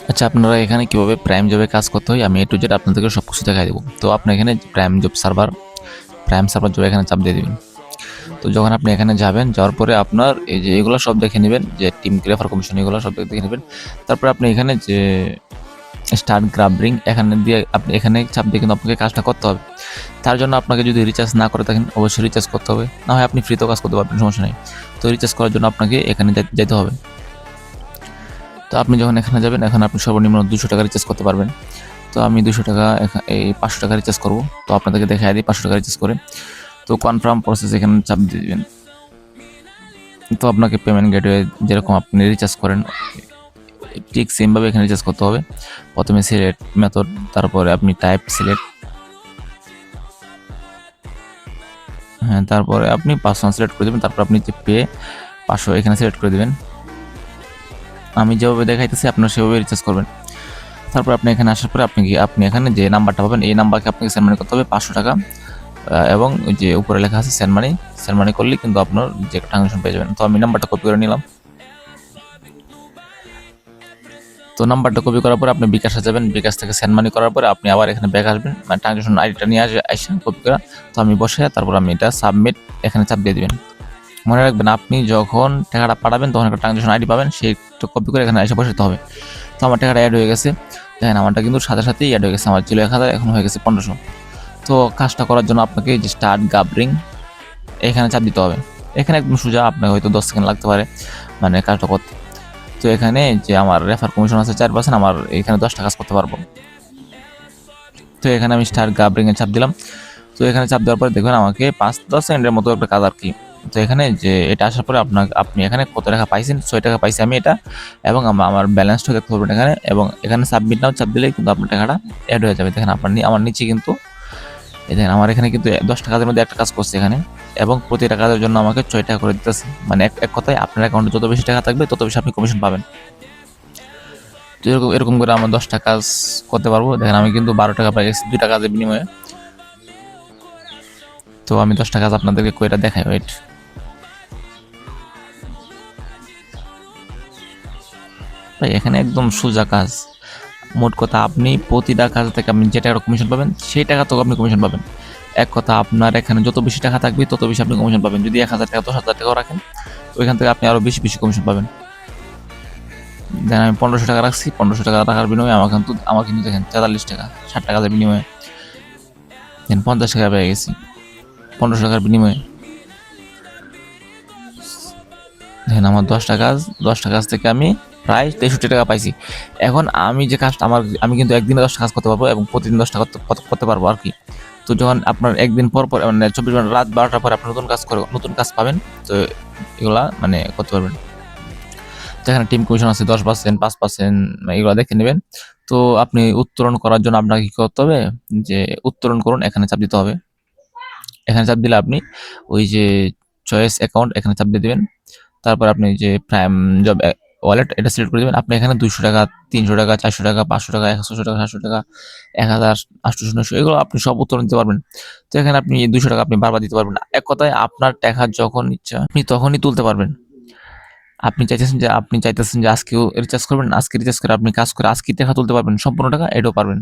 আচ্ছা, আপনারা এখানে কিভাবে প্রাইম জবে কাজ করতে হয় আমি A to Z আপনাদেরকে সবকিছু দেখাই দেবো। তো আপনি এখানে প্রাইম সার্ভার জবে এখানে চাপ দিয়ে দিবেন। তো যখন আপনি এখানে যাবেন, যাওয়ার পরে আপনার এই যে এগুলো সব দেখে নেবেন, যে টিম রেফার কমিশন এগুলো সব দেখে নেবেন। তারপরে আপনি এখানে যে স্টার্ট গ্রাবরিং এখানে দিয়ে আপনি এখানে চাপ দিয়ে কিন্তু আপনাকে কাজটা করতে হবে। তার জন্য আপনাকে যদি রিচার্জ না করে থাকেন অবশ্যই রিচার্জ করতে হবে, না হয় আপনি ফ্রিতেও কাজ করতে পারবেন, সমস্যা নেই। তো রিচার্জ করার জন্য আপনাকে এখানে যেতে হবে। তো আপনি যখন এখানে যাবেন, এখন আপনি সর্বনিম্ন 200 টাকা রিচার্জ করতে পারবেন। তো আমি 200 টাকা এই 500 টাকা রিচার্জ করবো। তো আপনাদেরকে দেখাই দিই 500 টাকা রিচার্জ করে। তো কনফার্ম প্রসেস এখানে চাপ দিয়ে দিবেন। তো আপনাকে পেমেন্ট গেটওয়ে যেরকম আপনি রিচার্জ করেন ঠিক সেমভাবে এখানে রিচার্জ করতে হবে। প্রথমে সিলেক্ট মেথড, তারপরে আপনি টাইপ সিলেক্ট, হ্যাঁ, তারপরে আপনি পার্সোনাল সিলেক্ট করে দেবেন। তারপর আপনি যে পে 500 এখানে সিলেক্ট করে দেবেন। আমি যেভাবে দেখাইতেছি আপনারা সেভাবে রিচার্জ করবেন। তারপর আপনি এখানে আসার পরে আপনি এখানে যে নাম্বারটা পাবেন এই নাম্বারকে আপনাকে সেন্ড মানি করতে হবে 500 টাকা, এবং ওই যে উপরে লেখা আছে সেন্ড মানি করলে কিন্তু আপনার যে ট্রানজাকশন পেয়ে যাবেন। তো আমি নাম্বারটা কপি করে নিলাম। তো নাম্বারটা কপি করার পরে আপনি বিকাশে যাবেন, বিকাশ থেকে সেন্ড মানি করার পরে আপনি আবার এখানে ব্যাক আসবেন, মানে ট্রানজাকশন আইডিটা নিয়ে আসেন কপি করা। তো আমি বসে তারপর আমি এটা সাবমিট এখানে চাপ দিয়ে দিবেন। মনে রাখবেন আপনি যখন টাকাটা পাঠাবেন তখন একটা ট্রানজাকশন আইডি পাবেন, সেইটা কপি করে এখানে এসে বসাতে হবে। তো আমার টাকাটা অ্যাড হয়ে গেছে, দেখেন আমারটা কিন্তু সাথে সাথেই অ্যাড হয়ে গেছে, আমার ছিল 1000 এখন হয়ে গেছে 1500। তো কাজটা করার জন্য আপনাকে যে স্টার্ট গাবরিং এখানে চাপ দিতে হবে। এখানে একদম সোজা, আপনাকে হয়তো 10 সেকেন্ড লাগতে পারে মানে কাজটা করতে। তো এখানে যে আমার রেফার কমিশন আছে 4%, আমার এখানে 10 টাকা কাজ করতে পারবো। তো এখানে আমি স্টার্ট গাবরিং এ চাপ দিলাম। তো এখানে চাপ দেওয়ার পরে দেখবেন আমাকে 5-10 সেকেন্ডের মতো একটা কাজ আর কি। তো এখানে যে এটা আসার পরে আপনি এখানে কত টাকা পাইছেন, 6 টাকা পাইছি আমি এটা, এবং আমার ব্যালেন্সটা দেখতে পারবেন এখানে, এবং এখানে সাবমিট নাও চাপ দিলেই কিন্তু আপনার টাকাটা অ্যাড হয়ে যাবে। দেখেন আমার নিচে কিন্তু এই দেখেন আমার এখানে কিন্তু 10 টাকার মধ্যে একটা কাজ করছে এখানে, এবং প্রতিটা কাজের জন্য আমাকে 6 টাকা করে দিতেছে। মানে এক কথায় আপনার অ্যাকাউন্টে যত বেশি টাকা থাকবে তত বেশি আপনি কমিশন পাবেন। তো এরকম করে আমরা 10টা কাজ করতে পারবো। দেখেন আমি কিন্তু 12 টাকা পাই গেছি 2টা কাজের বিনিময়ে। তো আমি 10টা কাজ আপনাদেরকে কইরা দেখাই, ওয়েট। ভাই এখানে একদম সোজা কাজ। মোট কথা আপনি প্রতিটা কাজ থেকে আপনি যে টাকা কমিশন পাবেন সেই টাকা তো আপনি কমিশন পাবেন। এক কথা আপনার এখানে যত বেশি টাকা থাকবে তত বেশি আপনি কমিশন পাবেন। যদি 1000 টাকা 10,000 টাকাও রাখেন তো ওইখান থেকে আপনি আরো বেশি বেশি কমিশন পাবেন। দেন আমি 1500 টাকা রাখছি, 1500 টাকা রাখার বিনিময়ে আমার কিন্তু দেখেন 43 টাকা 60 টাকার বিনিময়ে দেন 50 টাকা পেয়ে গেছি 1500 টাকার বিনিময়ে। দেখেন আমার 10টা কাজ থেকে আমি প্রায় 63 টাকা পাইছি। এখন আমি যে কাজটা আমি কিন্তু একদিনে 10টা কাজ করতে পারবো এবং প্রতিদিন 10টা করতে পারবো আর কি। তো যখন আপনার একদিন পর মানে 24 ঘন্টা রাত 12টার পরে আপনার নতুন কাজ পাবেন। তো এগুলা মানে করতে পারবেন। তো এখানে টিম কমিশন আছে 10%, 5%, এগুলো দেখে নেবেন। তো আপনি উত্তোলন করার জন্য আপনাকে কি করতে হবে, যে উত্তোলন করুন এখানে চাপ দিতে হবে। এখানে চাপ দিলে আপনি ওই যে চয়েস অ্যাকাউন্ট এখানে চাপ দিয়ে দিবেন। তারপর আপনি যে প্রাইম জব ওয়ালেট এটা সিলেক্ট করে দেবেন। আপনি এখানে 200 টাকা, 300 টাকা, 400 টাকা, 500 টাকা, 100 টাকা, 700 টাকা, 1000, 800, 900 এগুলো আপনি সব উত্তোলন দিতে পারবেন। তো এখানে আপনি 200 টাকা আপনি বারবার দিতে পারবেন না। এক কথায় আপনার টাকা যখন ইচ্ছা আপনি তখনই তুলতে পারবেন। আপনি চাইতেছেন যে আজকেও রিচার্জ করবেন, আজকে রিচার্জ করে আপনি কাজ করে আজকেই টাকা তুলতে পারবেন, সম্পূর্ণ টাকা এটাও পারবেন।